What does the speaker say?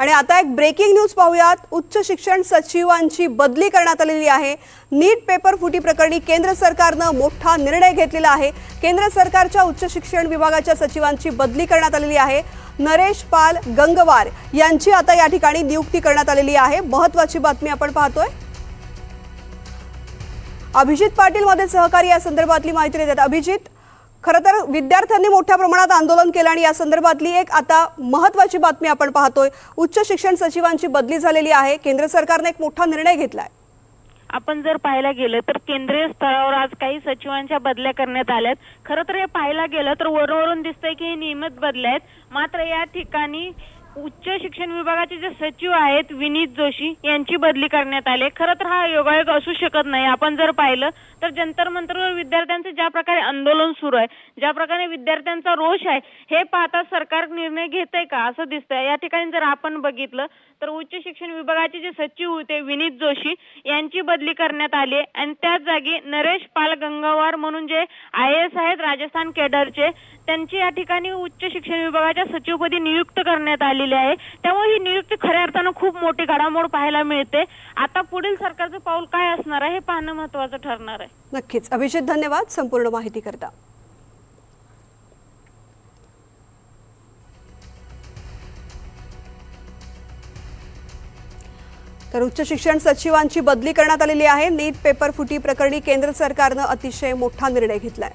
आणि आता एक ब्रेकिंग न्यूज पाहूयात। उच्च शिक्षण सचिवांची बदली करण्यात आलेली आहे। नीट पेपर फुटी प्रकरणी केंद्र सरकारने मोठा निर्णय घेतलेला आहे। केंद्र सरकारच्या उच्च शिक्षण विभागाच्या सचिवांची बदली करण्यात आलेली आहे। नरेश पाल गंगवार यांची आता या ठिकाणी नियुक्ती करण्यात आलेली आहे। महत्त्वाची बातमी आपण पाहतोय। अभिजित पाटील मध्ये सहकारी या संदर्भातली माहिती देतात। अभिजित, खरं तर विद्यार्थ्यांनी मोठ्या प्रमाणात आंदोलन केलं आणि या संदर्भातली एक आता महत्त्वाची बातमी आपण पाहतोय। उच्च शिक्षण सचिवांची बदली झालेली आहे। केंद्र सरकारने एक मोठा निर्णय घेतलाय। आपण जर पाहायला गेलं तर केंद्रीय स्तरावर आज काही सचिवांच्या बदल्या करण्यात आल्यात। खरं तर हे पाहायला गेलं तर वरून दिसतंय की हे नियमित बदल्या आहेत। मात्र या ठिकाणी उच्च शिक्षण विभागाचे जे सचिव आहेत विनीत जोशी यांची बदली करण्यात आली। खरं तर हा योगायोग असू शकत नाही। आपण जर पाहिलं तर जंतर मंतरवर विद्यार्थ्यांचे ज्या प्रकारे आंदोलन सुरू आहे, ज्या प्रकारे विद्यार्थ्यांचा रोष आहे, हे पाहता सरकार निर्णय घेतंय का असं दिसतंय। या ठिकाणी जर आपण बघितलं तर उच्च शिक्षण विभागाचे जे सचिव होते विनीत जोशी यांची बदली करण्यात आली आणि त्याच जागी नरेश पाल गंगवार म्हणून जे IAS आहेत राजस्थान केडरचे, त्यांची या ठिकाणी उच्च शिक्षण विभागाच्या सचिवपदी नियुक्त करण्यात आलेली आहे। त्यामुळे ही नियुक्ती खऱ्या अर्थानं खूप मोठी घडामोड पाहायला मिळते। आता पुढील सरकारचं पाऊल काय असणार आहे हे पाहणं महत्त्वाचं ठरणार आहे। नक्कीच अभिजित, धन्यवाद संपूर्ण माहिती करता। तर उच्च शिक्षण सचिवांची बदली करण्यात आलेली आहे। नीट पेपर फुटी प्रकरणी केंद्र सरकारने अतिशय मोठा निर्णय घेतलाय।